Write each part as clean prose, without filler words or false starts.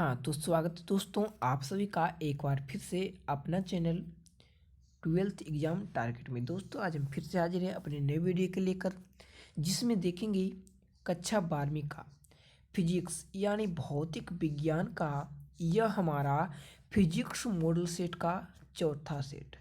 हाँ, तो स्वागत है दोस्तों आप सभी का एक बार फिर से अपना चैनल 12th एग्जाम टारगेट में। दोस्तों आज हम फिर से हाजिर हैं अपने नए वीडियो के लेकर, जिसमें देखेंगे कक्षा 12वीं का फिजिक्स यानी भौतिक विज्ञान का यह हमारा फिजिक्स मॉडल सेट का चौथा सेट।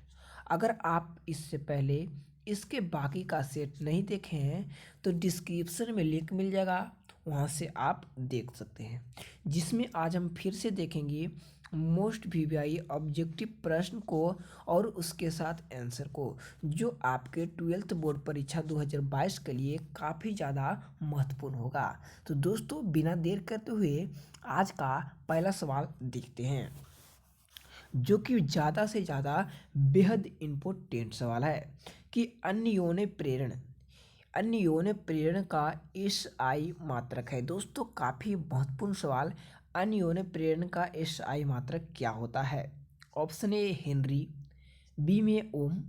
अगर आप इससे पहले इसके बाकी का सेट नहीं देखे हैं तो डिस्क्रिप्शन में लिंक मिल जाएगा, वहाँ से आप देख सकते हैं। जिसमें आज हम फिर से देखेंगे मोस्ट वीवीआई ऑब्जेक्टिव प्रश्न को और उसके साथ आंसर को, जो आपके 12th बोर्ड परीक्षा 2022 के लिए काफ़ी ज़्यादा महत्वपूर्ण होगा। तो दोस्तों बिना देर करते हुए आज का पहला सवाल देखते हैं, जो कि ज़्यादा से ज़्यादा बेहद इम्पोर्टेंट सवाल है कि अन्य यौन प्रेरण का एसआई मात्रक है। दोस्तों काफ़ी महत्वपूर्ण सवाल, अन्य यौन प्रेरण का एसआई मात्रक क्या होता है? ऑप्शन ए हेनरी, बी में ओम,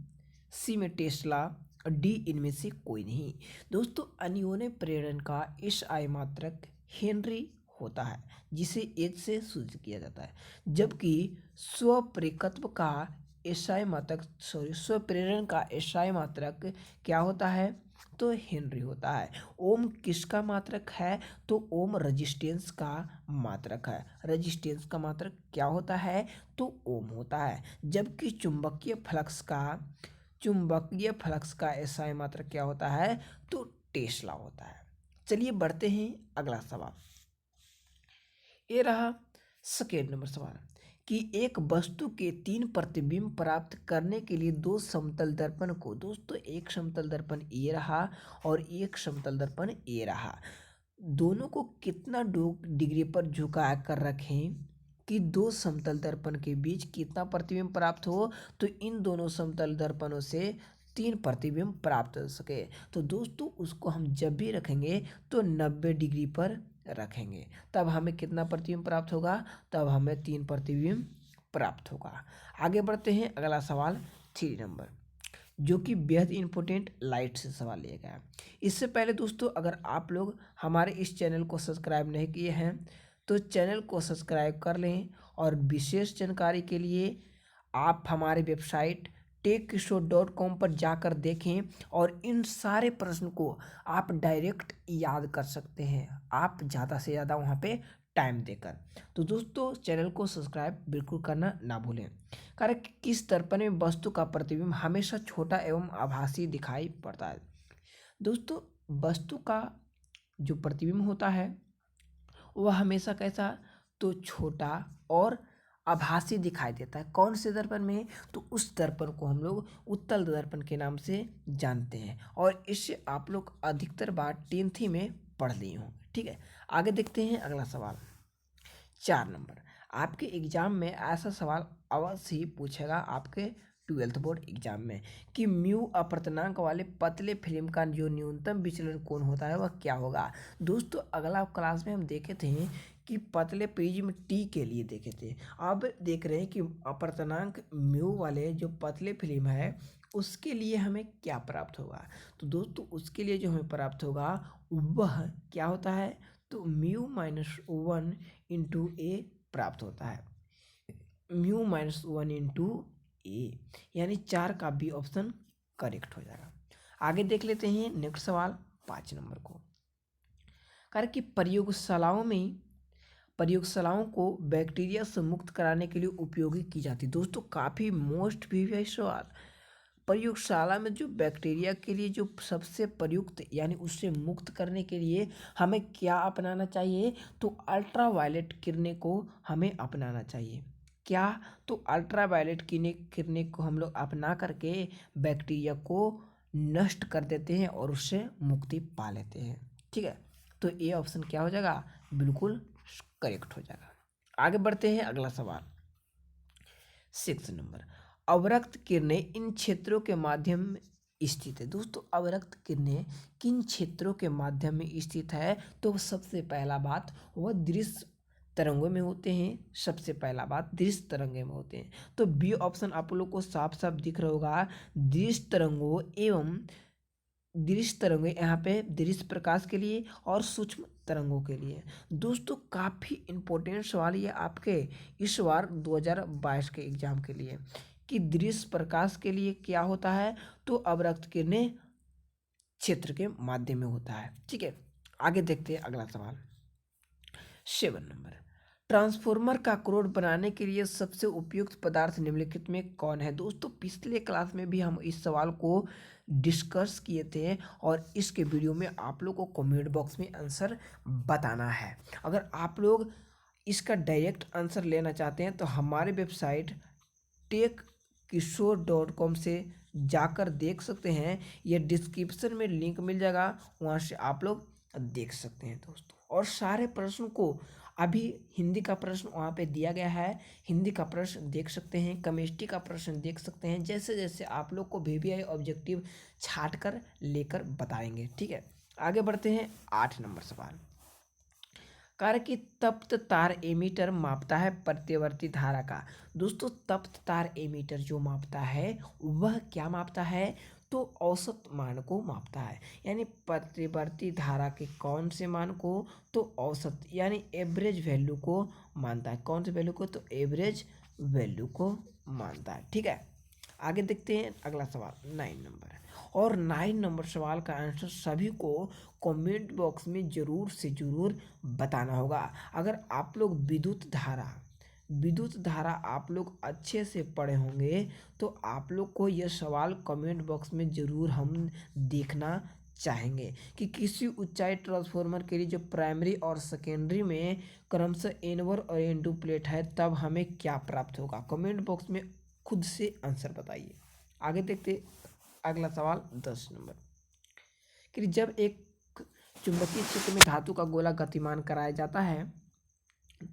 सी में टेस्ला और डी इनमें से कोई नहीं। दोस्तों अन्य यौन प्रेरण का एसआई मात्रक हेनरी होता है, जिसे एच से सूचित किया जाता है, जबकि स्वप्रेरकत्व का एसआई मात्रक स्वप्रेरण का एसआई मात्रक क्या होता है? तो हेनरी होता है। ओम किसका मात्रक है? तो ओम रेजिस्टेंस का मात्रक है। रेजिस्टेंस का मात्रक क्या होता है? तो ओम होता है। जबकि चुंबकीय फ्लक्स का एसआई मात्रक क्या होता है? तो टेस्ला होता है। चलिए बढ़ते हैं अगला सवाल। ये रहा सेकेंड नंबर सवाल कि एक वस्तु के 3 प्रतिबिंब प्राप्त करने के लिए 2 समतल दर्पण को, दोस्तों एक समतल दर्पण ये रहा और एक समतल दर्पण ये रहा, दोनों को कितना डिग्री पर झुका कर रखें कि 2 समतल दर्पण के बीच कितना प्रतिबिंब प्राप्त हो? तो इन दोनों समतल दर्पणों से 3 प्रतिबिंब प्राप्त हो सके। तो दोस्तों उसको हम जब भी रखेंगे तो 90 डिग्री पर रखेंगे, तब हमें कितना प्रतिबिंब प्राप्त होगा? तब हमें 3 प्रतिबिंब प्राप्त होगा। आगे बढ़ते हैं अगला सवाल 3 नंबर, जो कि बेहद इंपॉर्टेंट लाइट से सवाल लिया गया है। इससे पहले दोस्तों अगर आप लोग हमारे इस चैनल को सब्सक्राइब नहीं किए हैं तो चैनल को सब्सक्राइब कर लें, और विशेष जानकारी के लिए आप हमारे वेबसाइट techkiशोर.com पर जाकर देखें, और इन सारे प्रश्न को आप डायरेक्ट याद कर सकते हैं, आप ज़्यादा से ज़्यादा वहाँ पे टाइम देकर। तो दोस्तों चैनल को सब्सक्राइब बिल्कुल करना ना भूलें। कारण कि किस दर्पण में वस्तु का प्रतिबिंब हमेशा छोटा एवं आभासी दिखाई पड़ता है? दोस्तों वस्तु का जो प्रतिबिंब होता है वह हमेशा कैसा? तो छोटा और आभासी दिखाई देता है। कौन से दर्पण में? तो उस दर्पण को हम लोग उत्तल दर्पण के नाम से जानते हैं, और इससे आप लोग अधिकतर बार 10th में पढ़ लिए होंगे। ठीक है, आगे देखते हैं अगला सवाल 4 नंबर। आपके एग्जाम में ऐसा सवाल अवश्य ही पूछेगा आपके 12th बोर्ड एग्जाम में कि म्यू अपर्तनांक वाले पतले फिल्म का जो न्यूनतम विचलन कोण होता है वह क्या होगा? दोस्तों अगला क्लास में हम देखे थे कि पतले प्रिज्म टी के लिए देखे थे, अब देख रहे हैं कि अपर्तनांक म्यू वाले जो पतले फिल्म है उसके लिए हमें क्या प्राप्त होगा। तो दोस्तों उसके लिए जो हमें प्राप्त होगा वह क्या होता है? तो म्यू माइनस 1 इंटू ए प्राप्त होता है, म्यू माइनस 1 इंटू ए, यानी 4 का बी ऑप्शन करेक्ट हो जाएगा। आगे देख लेते हैं नेक्स्ट सवाल 5 नंबर को। कारण कि प्रयोगशालाओं को बैक्टीरिया से मुक्त कराने के लिए उपयोगी की जाती है। दोस्तों काफ़ी मोस्ट प्रीवियस सवाल, प्रयोगशाला में जो बैक्टीरिया के लिए जो सबसे प्रयुक्त यानी उससे मुक्त करने के लिए हमें क्या अपनाना चाहिए? तो अल्ट्रावायलेट किरणें को हमें अपनाना चाहिए। क्या? तो अल्ट्रावायलेट किरणें को हम लोग अपना करके बैक्टीरिया को नष्ट कर देते हैं और उससे मुक्ति पा लेते हैं। ठीक है, तो ये ऑप्शन क्या हो जाएगा? बिल्कुल करेक्ट हो जाएगा। आगे बढ़ते हैं अगला सवाल 6 नंबर। अवरक्त किरणें इन क्षेत्रों के माध्यम में स्थित है। दोस्तों अवरक्त किरणें किन क्षेत्रों के माध्यम में स्थित है? तो सबसे पहला बात वह दृश्य तरंगों में होते हैं, सबसे पहला बात दृश्य तरंगों में होते हैं। तो बी ऑप्शन आप लोग को साफ साफ दिख रहा होगा, दृश्य तरंगों एवं दृश्य तरंगें, यहाँ पे दृश्य प्रकाश के लिए और सूक्ष्म तरंगों के लिए। दोस्तों काफ़ी इम्पोर्टेंट सवाल ये आपके इस बार 2022 के एग्जाम के लिए, कि दृश्य प्रकाश के लिए क्या होता है, तो अवरक्त किरणें क्षेत्र के माध्यम में होता है। ठीक है, आगे देखते हैं अगला सवाल। 7 नंबर, ट्रांसफॉर्मर का क्रोड बनाने के लिए सबसे उपयुक्त पदार्थ निम्नलिखित में कौन है। दोस्तों पिछले क्लास में भी हम इस सवाल को डिस्कस किए थे और इसके वीडियो में आप लोग को कमेंट बॉक्स में आंसर बताना है। अगर आप लोग इसका डायरेक्ट आंसर लेना चाहते हैं तो हमारे वेबसाइट techkishore.com से जाकर देख सकते हैं, ये डिस्क्रिप्शन में लिंक मिल जाएगा, वहाँ से आप लोग देख सकते हैं दोस्तों। और सारे प्रश्न को अभी हिंदी का प्रश्न वहाँ पे दिया गया है, हिंदी का प्रश्न देख सकते हैं, केमिस्ट्री का प्रश्न देख सकते हैं, जैसे जैसे आप लोग को VVI ऑब्जेक्टिव छाट कर लेकर बताएंगे। ठीक है, आगे बढ़ते हैं 8 नंबर सवाल। कार्य की तप्त तार एमीटर मापता है प्रतिवर्ती धारा का। दोस्तों तप्त तार एमीटर जो मापता है वह क्या मापता है, तो औसत मान को मापता है, यानी प्रतिवर्ती धारा के कौन से मान को, तो औसत यानी एवरेज वैल्यू को मानता है। कौन से वैल्यू को, तो एवरेज वैल्यू को मानता है। ठीक है, आगे देखते हैं अगला सवाल 9 नंबर। और 9 नंबर सवाल का आंसर सभी को कमेंट बॉक्स में ज़रूर से ज़रूर बताना होगा। अगर आप लोग विद्युत धारा आप लोग अच्छे से पढ़े होंगे तो आप लोग को यह सवाल कमेंट बॉक्स में ज़रूर हम देखना चाहेंगे कि किसी ऊंचाई ट्रांसफार्मर के लिए जो प्राइमरी और सेकेंडरी में क्रमशः N1 और N2 प्लेट है तब हमें क्या प्राप्त होगा। कमेंट बॉक्स में खुद से आंसर बताइए। आगे देखते अगला सवाल 10 नंबर, कि जब एक चुंबकीय क्षेत्र में धातु का गोला गतिमान कराया जाता है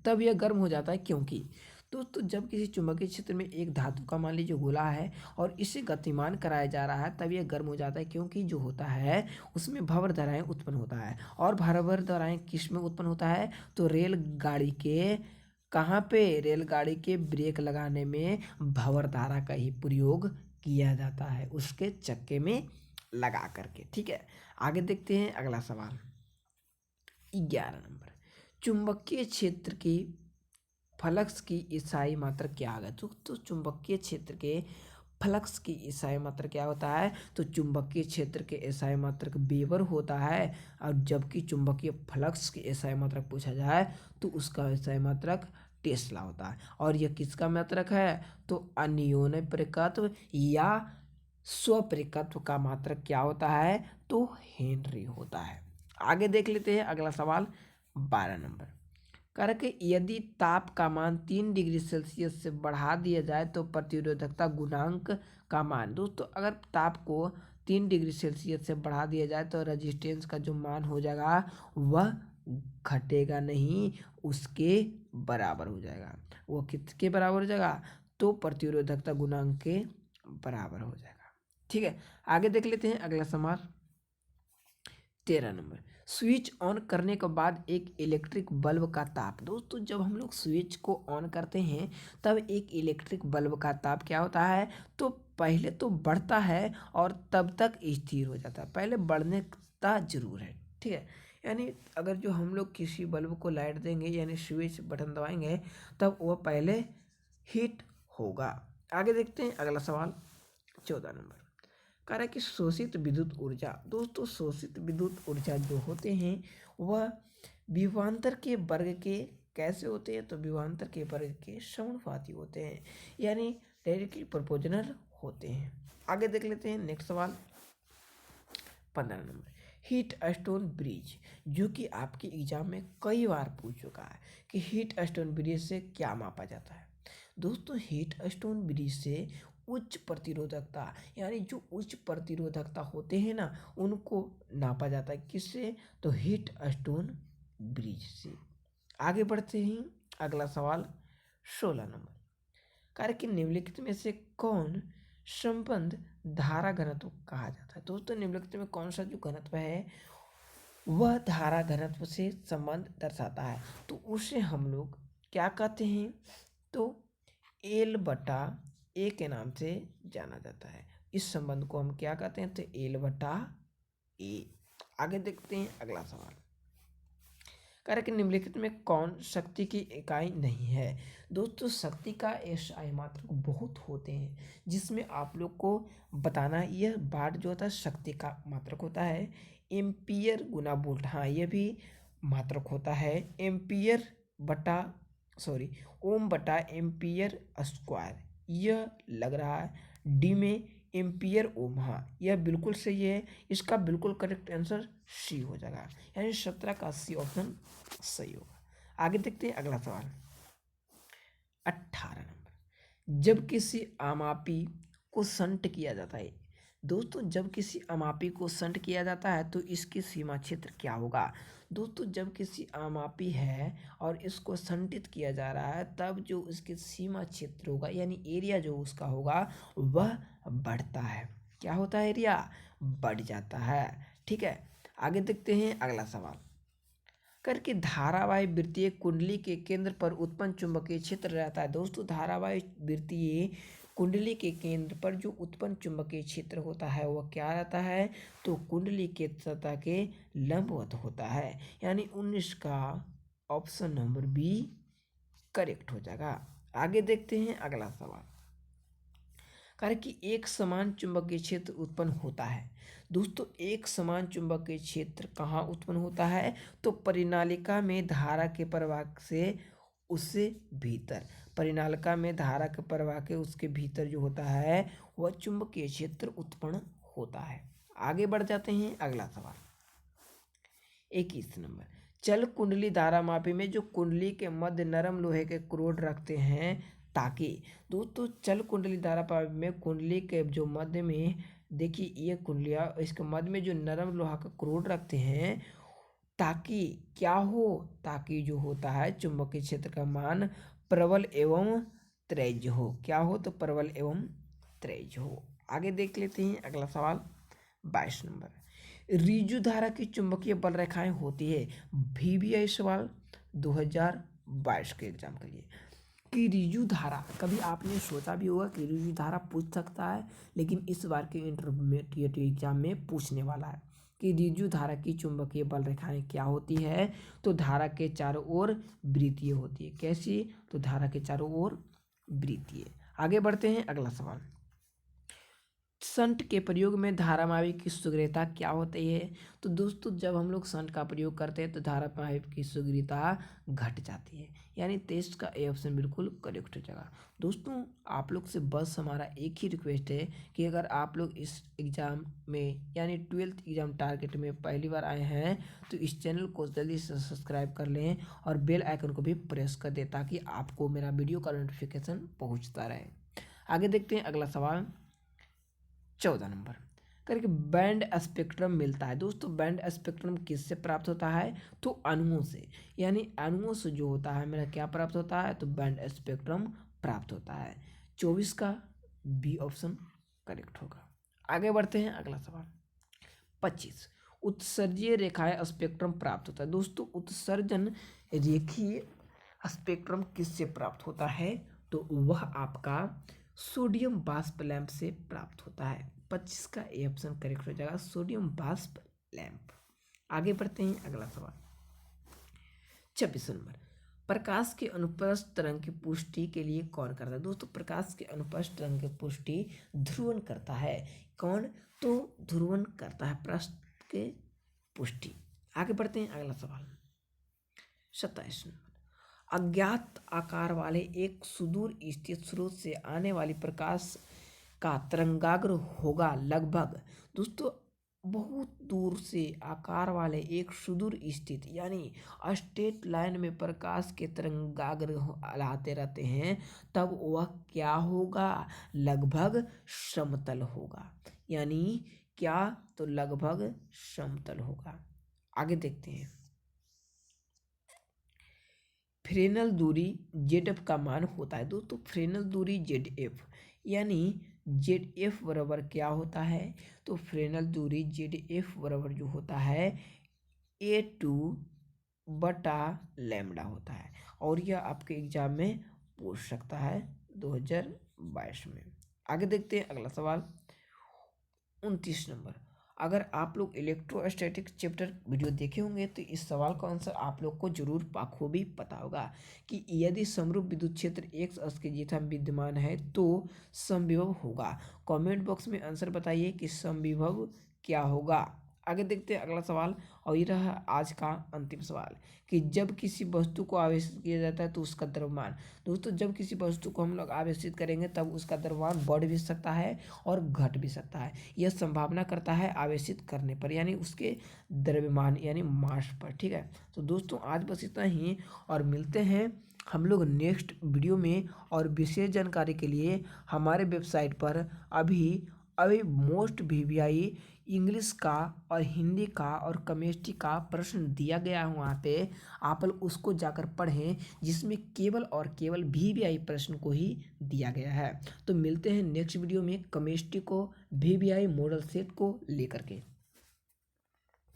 तब यह गर्म हो जाता है, क्योंकि दोस्तों जब किसी चुंबकीय क्षेत्र में एक धातु का मान लीजिए गोला है और इसे गतिमान कराया जा रहा है तब यह गर्म हो जाता है, क्योंकि जो होता है उसमें भंवर धाराएं उत्पन्न होता है। और भंवर धाराएं किस में उत्पन्न होता है, तो रेलगाड़ी के कहाँ पे, रेलगाड़ी के ब्रेक लगाने में भंवर धारा का ही प्रयोग किया जाता है, उसके चक्के में लगा करके। ठीक है, आगे देखते हैं अगला सवाल 11 नंबर। चुंबकीय क्षेत्र की फ्लक्स की ईसाई मात्रा क्या है। तो चुंबकीय क्षेत्र के फ्लक्स की ईसाई मात्रा क्या होता है, तो चुंबकीय क्षेत्र के ईसाई मात्रक वेबर होता है। और जबकि चुंबकीय फ्लक्स की ईसाई मात्रक पूछा जाए तो उसका ईसाई मात्रक टेस्ला होता है। और यह किसका मात्रक है, तो अन्योन्य परिकत्व या स्वपरिकत्व का मात्रक क्या होता है, तो हेनरी होता है। आगे देख लेते हैं अगला सवाल 12 नंबर। करके यदि ताप का मान 3 डिग्री सेल्सियस से बढ़ा दिया जाए तो प्रतिरोधकता गुणांक का मान। दोस्तों अगर ताप को 3 डिग्री सेल्सियस से बढ़ा दिया जाए तो रेजिस्टेंस का जो मान हो जाएगा वह घटेगा नहीं, उसके बराबर हो जाएगा। वो किसके बराबर हो जाएगा, तो प्रतिरोधकता गुणांक के बराबर हो जाएगा। ठीक है, आगे देख लेते हैं अगला सवाल 13 नंबर। स्विच ऑन करने के बाद एक इलेक्ट्रिक बल्ब का ताप। दोस्तों जब हम लोग स्विच को ऑन करते हैं तब एक इलेक्ट्रिक बल्ब का ताप क्या होता है, तो पहले तो बढ़ता है और तब तक स्थिर हो जाता है, पहले बढ़ने का जरूर है। ठीक है, यानी अगर जो हम लोग किसी बल्ब को लाइट देंगे यानी स्विच बटन दबाएंगे तब वह पहले हीट होगा। आगे देखते हैं अगला सवाल 14 नंबर। कह रहा है कि शोषित विद्युत ऊर्जा। दोस्तों शोषित विद्युत ऊर्जा जो होते हैं वह विभवांतर के वर्ग के कैसे होते हैं, तो विभवांतर के वर्ग के समानुपाती होते हैं, यानी डायरेक्टली प्रोपोर्शनल होते हैं। आगे देख लेते हैं नेक्स्ट सवाल 15 नंबर। हीट स्टोन ब्रिज, जो कि आपके एग्जाम में कई बार पूछ चुका है कि हीट स्टोन ब्रिज से क्या मापा जाता है। दोस्तों हीट स्टोन ब्रिज से उच्च प्रतिरोधकता, यानी जो उच्च प्रतिरोधकता होते हैं ना उनको नापा जाता है, किससे, तो हीट स्टोन ब्रिज से। आगे बढ़ते हैं अगला सवाल 16 नंबर। कार्य के निम्नलिखित में से कौन संबंध धारा घनत्व कहा जाता है। दोस्तों निम्नलिखित में कौन सा जो घनत्व है वह धारा घनत्व से संबंध दर्शाता है, तो उसे हम लोग क्या कहते हैं, तो L/A के नाम से जाना जाता है। इस संबंध को हम क्या कहते हैं, तो L/A ए। आगे देखते हैं अगला सवाल। कह रहा है कि निम्नलिखित में कौन शक्ति की इकाई नहीं है। दोस्तों शक्ति का एसआई मात्रक बहुत होते हैं, जिसमें आप लोग को बताना यह वाट जो होता है शक्ति का मात्रक होता है। एम्पियर गुना वोल्ट, हाँ यह भी मात्रक होता है। एम्पियर बटा सॉरी ओम बटा एम्पियर स्क्वायर, यह लग रहा है डी में एम्पियर ओम, हाँ यह बिल्कुल सही है। इसका बिल्कुल करेक्ट आंसर सी हो जाएगा, यानी 17 का सी ऑप्शन सही होगा। आगे देखते हैं अगला सवाल 18 नंबर। जब किसी आमापी को संट किया जाता है, दोस्तों जब किसी आमापी को संट किया जाता है तो इसकी सीमा क्षेत्र क्या होगा। दोस्तों जब किसी आमापी है और इसको संटित किया जा रहा है तब जो इसकी सीमा क्षेत्र होगा यानी एरिया जो उसका होगा वह बढ़ता है। क्या होता है, एरिया बढ़ जाता है। ठीक है, आगे देखते हैं अगला सवाल। करके धारावाही वृत्तीय कुंडली के केंद्र पर उत्पन्न चुंबकीय क्षेत्र रहता है। दोस्तों धारावाही वृत्तीय कुंडली के केंद्र पर जो उत्पन्न चुंबकीय क्षेत्र होता है वह क्या रहता है, तो कुंडली के सतह के लंबवत होता है, यानी 19 का ऑप्शन नंबर बी करेक्ट हो जाएगा। आगे देखते हैं अगला सवाल। कारण कि एक समान चुंबकीय क्षेत्र उत्पन्न होता है। दोस्तों एक समान चुंबकीय क्षेत्र कहाँ उत्पन्न होता है, तो परिनालिका में धारा के प्रवाह से उससे भीतर, परिनालिका में धारा के प्रवाह के उसके भीतर जो होता है वह चुंबकीय क्षेत्र उत्पन्न होता है। आगे बढ़ जाते हैं अगला सवाल 21 नंबर। चल कुंडली धारा मापी में जो कुंडली के मध्य नरम लोहे के क्रोड रखते हैं ताकि, दोस्तों चल कुंडली धारा मापी में कुंडली के जो मध्य में देखिए ये कुंडलियाँ, इसके मध्य में जो नरम लोहा का क्रोड रखते हैं ताकि क्या हो, ताकि जो होता है चुंबकीय क्षेत्र का मान प्रबल एवं तेज हो। क्या हो, तो प्रबल एवं तेज हो। आगे देख लेते हैं अगला सवाल 22 नंबर। रिजु धारा की चुंबकीय बल रेखाएं होती है। VBI सवाल 2022 के एग्जाम के लिए कि रिजु धारा, कभी आपने सोचा भी होगा कि रिजु धारा पूछ सकता है, लेकिन इस बार के इंटरमीडिएट एग्जाम में पूछने वाला है कि रिजु धारा की चुंबकीय बल रेखाएं क्या होती है, तो धारा के चारों ओर वृत्तीय होती है। कैसी, तो धारा के चारों ओर वृत्तीय। आगे बढ़ते हैं अगला सवाल। संट के प्रयोग में धारामापी की शीघ्रता क्या होती है, तो दोस्तों जब हम लोग संट का प्रयोग करते हैं तो धारामापी की शीघ्रता घट जाती है, यानी 23 का ए ऑप्शन बिल्कुल करेक्ट हो जाएगा। दोस्तों आप लोग से बस हमारा एक ही रिक्वेस्ट है कि अगर आप लोग इस एग्ज़ाम में यानी 12th एग्ज़ाम टारगेट में पहली बार आए हैं तो इस चैनल को जल्दी से सब्सक्राइब कर लें और बेल आइकन को भी प्रेस कर दें ताकि आपको मेरा वीडियो का नोटिफिकेशन पहुँचता रहे। आगे देखते हैं अगला सवाल 14 नंबर। करके बैंड स्पेक्ट्रम मिलता है। दोस्तों बैंड स्पेक्ट्रम किससे प्राप्त होता है, तो अणुओं से, यानी अणुओं से जो होता है मेरा क्या प्राप्त होता है, तो बैंड स्पेक्ट्रम प्राप्त होता है। 24 का बी ऑप्शन करेक्ट होगा। आगे बढ़ते हैं अगला सवाल 25। उत्सर्जीय रेखाएं स्पेक्ट्रम प्राप्त होता है। दोस्तों उत्सर्जन रेखीय स्पेक्ट्रम किससे प्राप्त होता है, तो वह आपका सोडियम वाष्प लैंप से प्राप्त होता है। 25 का ए ऑप्शन करेक्ट हो जाएगा, सोडियम वाष्प लैंप। आगे बढ़ते हैं अगला सवाल 26 नंबर। प्रकाश के अनुप्रस्थ तरंग की पुष्टि के लिए कौन करता है। दोस्तों प्रकाश के अनुप्रस्थ तरंग की पुष्टि ध्रुवन करता है। कौन, तो ध्रुवन करता है प्रस्थ के पुष्टि। आगे बढ़ते हैं अगला सवाल 27 नंबर। अज्ञात आकार वाले एक सुदूर स्थित स्रोत से आने वाली प्रकाश का तरंगाग्र होगा लगभग, दोस्तों बहुत दूर से आकार वाले एक सुदूर स्थित यानी स्ट्रेट लाइन में प्रकाश के तरंगाग्र आते रहते हैं तब वह क्या होगा, लगभग समतल होगा, यानी क्या, तो लगभग समतल होगा। आगे देखते हैं फ्रेनल दूरी ZF का मान होता है। दोस्तों फ्रेनल दूरी ZF यानी ZF बराबर क्या होता है, तो फ्रेनल दूरी ZF बराबर जो होता है A2 बटा लैम्डा होता है, और यह आपके एग्जाम में पूछ सकता है 2022 में। आगे देखते हैं अगला सवाल 29 नंबर। अगर आप लोग इलेक्ट्रोस्टैटिक चैप्टर वीडियो देखे होंगे तो इस सवाल का आंसर आप लोग को जरूर बखूबी पता होगा कि यदि समरूप विद्युत क्षेत्र x अक्ष के जितना विद्यमान है तो समविभव होगा। कमेंट बॉक्स में आंसर बताइए कि समविभव क्या होगा। आगे देखते हैं अगला सवाल, और ये रहा आज का अंतिम सवाल कि जब किसी वस्तु को आवेशित किया जाता है तो उसका द्रव्यमान। दोस्तों, जब किसी वस्तु को हम लोग आवेशित करेंगे तब उसका द्रव्यमान बढ़ भी सकता है और घट भी सकता है। यह संभावना करता है आवेशित करने पर, यानी उसके द्रव्यमान यानी मास पर। ठीक है, तो दोस्तों आज बस इतना ही, और मिलते हैं हम लोग नेक्स्ट वीडियो में। और विशेष जानकारी के लिए हमारे वेबसाइट पर अभी अभी मोस्ट VVI इंग्लिश का और हिंदी का और केमिस्ट्री का प्रश्न दिया गया है, वहाँ पे आप लोग उसको जाकर पढ़ें, जिसमें केवल और केवल VVI प्रश्न को ही दिया गया है। तो मिलते हैं नेक्स्ट वीडियो में केमिस्ट्री को VVI मॉडल सेट को लेकर के।